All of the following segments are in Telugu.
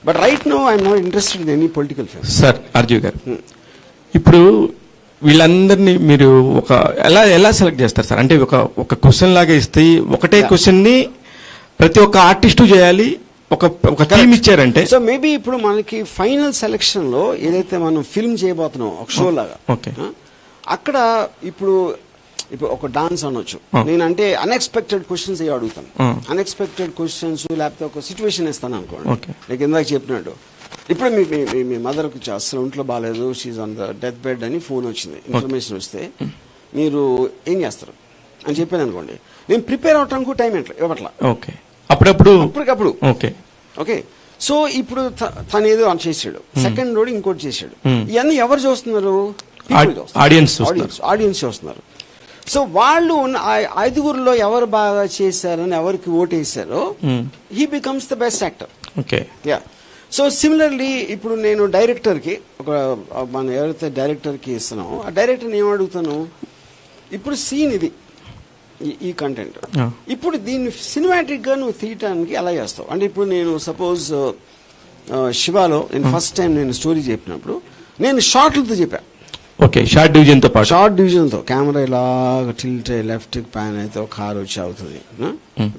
But right no I'm not interested in any political film. Sir RGV గారు, ఇప్పుడు వీళ్ళందరినీ మీరు ఎలా సెలెక్ట్ చేస్తారు సార్? అంటే ఒక క్వశ్చన్ లాగా ఇస్తే ఒకటే క్వశ్చన్ ని ప్రతి ఒక్క ఆర్టిస్టు చేయాలి, ఒక థీమ్ ఇచ్చారంటే. సో మేబీ ఇప్పుడు మనకి ఫైనల్ సెలెక్షన్ లో ఏదైతే మనం ఫిల్మ్ చేయబోతున్నాం ఒక షో లాగా, అక్కడ ఇప్పుడు ఒక డాన్స్ అనొచ్చు, నేనంటే అన్ఎక్స్పెక్టెడ్ క్వశ్చన్స్ ఏ అడుగుతాను. అన్ఎక్స్పెక్టెడ్ క్వశ్చన్స్ లేకపోతే ఒక సిచ్యువేషన్ ఇస్తాను అనుకోండి. నీకు ఇందాక చెప్పినట్టు ఇప్పుడు మీ మదర్కి అసలు ఒంట్లో బాగాలేదు, she's on the death bed అని ఫోన్ వచ్చింది, ఇన్ఫర్మేషన్ వస్తే మీరు ఏం చేస్తారు అని చెప్పాను అనుకోండి, నేను ప్రిపేర్ అవటానికి టైం ఇవ్వట్లా. అప్పటికప్పుడు ఓకే. సో ఇప్పుడు తను ఏదో అని చేసాడు, సెకండ్ రోడ్ ఇంకోటి చేశాడు, ఇవన్నీ ఎవరు చూస్తున్నారు? ఆడియన్స్ చూస్తున్నారు. సో వాళ్ళు ఐదుగురులో ఎవరు బాగా చేశారని ఎవరికి ఓటేసారో he becomes the best actor. Yeah. So similarly ఇప్పుడు నేను డైరెక్టర్కి మనం ఎవరైతే డైరెక్టర్కి ఇస్తున్నామో ఆ డైరెక్టర్ని ఏం అడుగుతాను, ఇప్పుడు సీన్ ఇది, ఈ కంటెంట్, ఇప్పుడు దీన్ని సినిమాటిక్ గా నువ్వు తీయటానికి ఎలా చేస్తావు అంటే, ఇప్పుడు నేను సపోజ్ శివాలో నేను ఫస్ట్ టైం నేను స్టోరీ చెప్పినప్పుడు నేను షార్ట్లతో చెప్పాను. ఓకే, షార్ట్ డివిజన్ తో కెమెరా ఇలాగ టిల్ట్ లెఫ్ట్ ప్యాన్ అయితే ఒక కార్ వచ్చి అవుతుంది,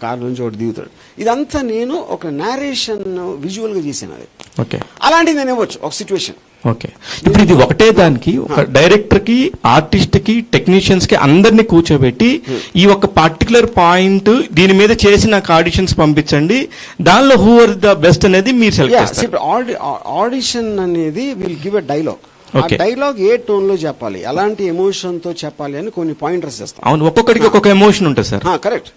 కార్ నుంచి ఒకటి దిగుతాడు, ఇదంతా నేను ఒక నేరేషన్ విజువల్ గా చేశాను. అది అలాంటిది నేను ఇవ్వచ్చు ఒక సిచ్యువేషన్. ఓకే, ఇప్పుడు ఇది ఒకటే దానికి ఒక డైరెక్టర్ కి, ఆర్టిస్ట్ కి, టెక్నీషియన్స్ కి అందరినీ కూర్చోబెట్టి ఈ ఒక పర్టికులర్ పాయింట్ దీని మీద చేసి నాకు ఆడిషన్స్ పంపించండి, దానిలో హూ ఆర్ ద బెస్ట్ అనేది మీరు సెలెక్ట్ చేస్తారు. ఆడిషన్ అనేది విల్ గివ్ ఎ డైలాగ్. ఆ డైలాగ్ ఏ టోన్ లో చెప్పాలి, ఎలాంటి ఎమోషన్ తో చెప్పాలి అని కొన్ని పాయింటర్స్ ఇస్తాం. అవును, ఒక్కొక్కడికి ఒక్కొక్క ఎమోషన్ ఉంటుంది సార్. కరెక్ట్.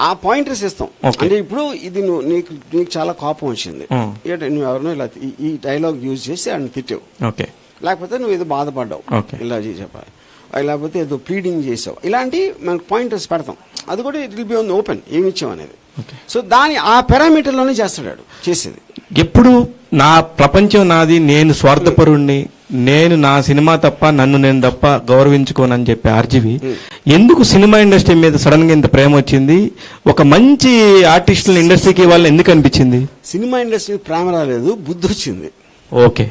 ఆ పాయింటర్స్ ఇస్తాం. అంటే ఇప్పుడు ఇది నీకు చాలా కోపం వచ్చింది, నువ్వు ఎవరినో ఇలా ఈ డైలాగ్ యూజ్ చేసి ఆయన తిట్టావు, లేకపోతే నువ్వు ఏదో బాధపడ్డావు ఇలా చెప్పాలి, లేకపోతే ఏదో ప్లీడింగ్ చేసావు, ఇలాంటి మనకు పాయింటర్స్ పెడతాం. అది కూడా it will be on open ఏమి ఇచ్చావు అనేది. సో ఆ పారామీటర్ లోనే చేస్తాడు చేసేది. ఎప్పుడు నా ప్రపంచం నాది, నేను స్వార్థపరుణ్ణి, నేను నా సినిమా తప్ప నన్ను నేను తప్ప గౌరవించుకోనని చెప్పి ఆర్జీవి ఎందుకు సినిమా ఇండస్ట్రీ మీద సడన్ గా ఇంత ప్రేమ వచ్చింది? ఒక మంచి ఆర్టిస్టుల ఇండస్ట్రీకి వాళ్ళు ఎందుకు అనిపించింది? సినిమా ఇండస్ట్రీ ప్రేమ రాలేదు, బుద్ధి వచ్చింది. ఓకే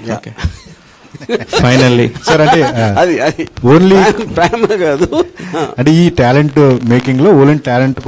ఫైనల్లీ సార్, అంటే అది ఓన్లీ ప్రేమ కాదు, అంటే ఈ టాలెంట్ మేకింగ్ లో ఓన్లీ టాలెంట్